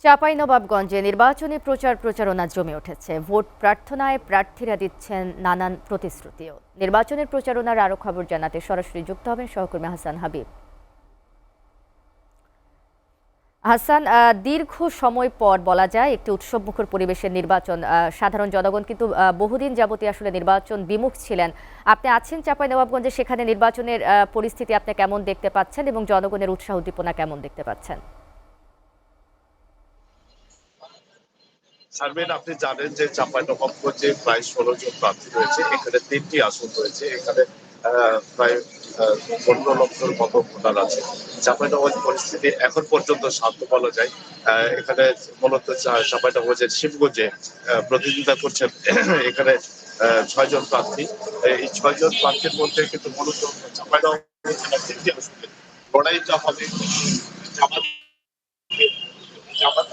চাঁপাইনবাবগঞ্জে নির্বাচনী প্রচারণা জমে উঠেছে। ভোট প্রার্থনায় প্রার্থীরা দিচ্ছেন নানান প্রতিশ্রুতিও। নির্বাচনের প্রচারণার আরো খবর জানাতে সরাসরি যুক্ত হবেন সহকর্মী হাসান হাবিব। হাসান, দীর্ঘ সময় পর বলা যায় একটি উৎসবমুখর পরিবেশের নির্বাচন। সাধারণ জনগণ কিন্তু বহুদিন যাবতীয় আসলে নির্বাচন বিমুখ ছিলেন। আপনি আছেন চাঁপাইনবাবগঞ্জে, সেখানে নির্বাচনের পরিস্থিতি আপনি কেমন দেখতে পাচ্ছেন এবং জনগণের উৎসাহ উদ্দীপনা কেমন দেখতে পাচ্ছেন? শারমিন, আপনি জানেন যে চাঁপাইনবাবগঞ্জে প্রায় 16 জন প্রার্থী রয়েছে। এখানে 3টি আসন রয়েছে। এখানে প্রায় 15 লক্ষের মতো ভোটার আছে। চাঁপাইনবাবগঞ্জ পরিস্থিতি এখন পর্যন্ত শান্ত বলা যায়। এখানে মূলত চাঁপাইনবাবগঞ্জের শিবগঞ্জে প্রতিদ্বন্দ্বিতা করছেন এখানে 6 জন প্রার্থী। এই 6 জন প্রার্থীর মধ্যে কিন্তু মূলত চাঁপাইনবাবগঞ্জ জেলার 3টি আসনে লড়াইটা হবে জামাত জামাত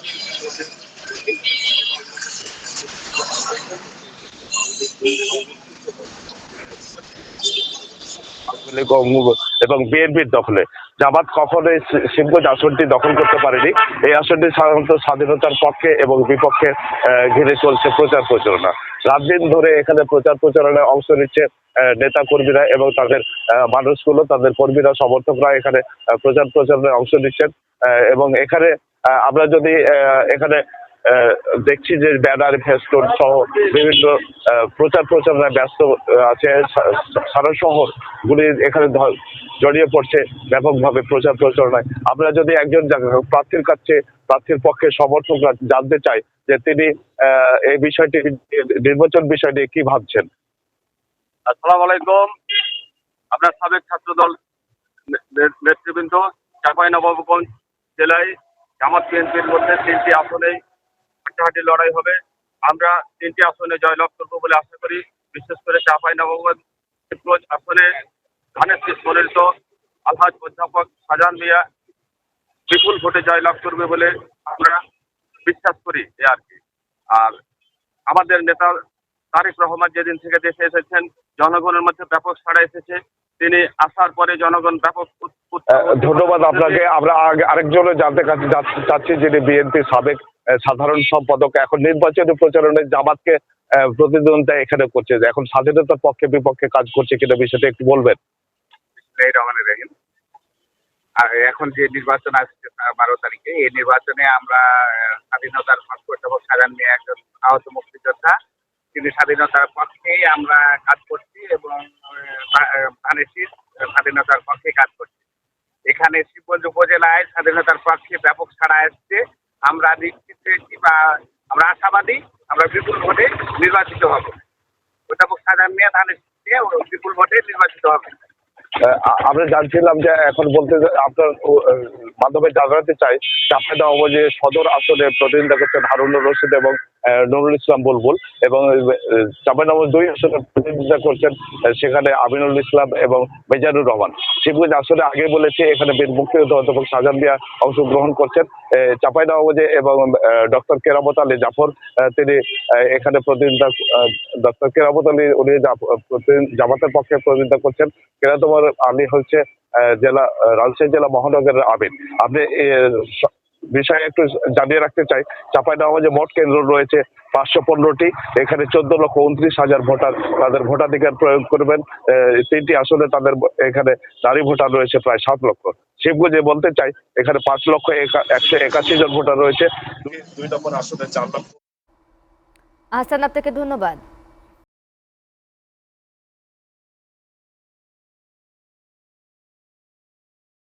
এবং বিএনপির দখলে। জামাত কখনোই শিবগঞ্জ আসনটি দখল করতে পারেনি। এই আসনটি সাধারণত স্বাধীনতার পক্ষে এবং বিপক্ষে ঘিরে চলছে প্রচার প্রচারণা। রাত দিন ধরে এখানে প্রচার প্রচারণায় অংশ নিচ্ছে নেতা কর্মীরা এবং তাদের মানুষগুলো, তাদের কর্মীরা, সমর্থকরা এখানে প্রচার প্রচারণায় অংশ নিচ্ছেন। এবং এখানে আমরা যদি এখানে দেখছি যে ব্যানার, ফেস্টুন সহ বিভিন্ন প্রচার প্রচারণায় ব্যস্ত আছে। সারা শহর গুলি এখানে জড়িয়ে পড়ছে ব্যাপকভাবে প্রচার প্রচারণায়। আমরা যদি একজন প্রার্থীর কাছে, প্রার্থীর পক্ষে সমর্থকরা জানতে চাই যে তিনি এই বিষয়টি, নির্বাচন বিষয়টি কি ভাবছেন। আসসালামু আলাইকুম। আপনার সাবেক ছাত্রদল নেতৃবৃন্দ, চাঁপাইনবাবগঞ্জ জেলায় জামাত বিএনপির মধ্যে 3টি আসনেই হাঁটাহাঁটি লড়াই হবে। আমরা 3টি আসনে জয়লাভ করবো বলে আশা করি। বিশেষ করে চাঁপাইনবাবগঞ্জ আসনে ধানের শীষ মনোনীত আলহাজ অধ্যাপক শাহজাহান মিয়া বিপুল ভোটে জয়লাভ করবে বলে আমরা বিশ্বাস করি আর কি। আর আমাদের নেতা তারেক রহমান যেদিন থেকে দেশে এসেছেন, জনগণের মধ্যে ব্যাপক সাড়া এসেছে। তিনি আসার পরে জনগণ ব্যাপক ধন্যবাদ আপনাকে। আমরা আরেকজনে জানতে চাচ্ছি, যিনি বিএনপির সাবেক সাধারণ সম্পাদক, এখন নির্বাচনী প্রচারণায় জামাতকে প্রতিদ্বন্দ্বিতা এখানে করছে, এখন স্বাধীনতার পক্ষে বিপক্ষে কাজ করছে কিনা বিষয়টা একটু বলবেন। আর এখন যে নির্বাচন আসছে 12 তারিখে, এই নির্বাচনে আমরা স্বাধীনতার পক্ষে, অধ্যাপক শাহজাহান মিয়া একজন আহত মুক্তিযোদ্ধা, তিনি স্বাধীনতার পক্ষেই আমরা কাজ করছি এবং ধানের শীষ স্বাধীনতার পক্ষে কাজ করছি। এখানে শিবগঞ্জ উপজেলায় স্বাধীনতার পক্ষে ব্যাপক সাড়া আসছে। আমরা নিশ্চিত বা আমরা আশাবাদী আমরা বিপুল ভোটে নির্বাচিত হব। অধ্যাপক শাহজাহান মিয়া ধানের শীষে বিপুল ভোটে নির্বাচিত হবে। আমরা জানছিলাম যে এখন বলতে আপনার মাধ্যমে জানাতে চাই, চাঁপাইনবাবগঞ্জে সদর আসনে প্রতিদ্বন্দ্বিতা করছেন হারুনুর রশিদ এবং নুরুল ইসলাম বুলবুল, এবং চাঁপাইনবাবগঞ্জ 2 আসনে প্রতিদ্বন্দ্বিতা করছেন সেখানে আমিনুল ইসলাম এবং মিজানুর রহমান। শিবগঞ্জ আসনে আগে বলেছে এখানে বীর মুক্তিযোদ্ধা অধ্যাপক শাহজাহান মিয়া অংশগ্রহণ করছেন। চাঁপাইনবাবগঞ্জে এবং ডক্টর কেরামত আলী জাফর, তিনি এখানে প্রতিদ্বন্দ্বিতা, ডক্টর কেরামত আলী উনি জামাতের পক্ষে প্রতিদ্বন্দ্বিতা করছেন। কেরামত আলী হচ্ছে রাজশাহী জেলা মহানগরের আমির। আপনি বিষয়ে একটু জানিয়ে রাখতে চাই, চাঁপাইনবাবগঞ্জে মোট কেন্দ্র রয়েছে 515টি। এখানে 14,29,000 ভোটার তাদের ভোটাধিকার প্রয়োগ করবেন। 3টি আসনে তাদের এখানে নারী ভোটার রয়েছে প্রায় 7 লক্ষ। শিবগঞ্জে বলতে চাই এখানে 5,181 জন ভোটার রয়েছে। 2 নম্বর আসনে 4 লক্ষ। হাসান, আপনাকে ধন্যবাদ।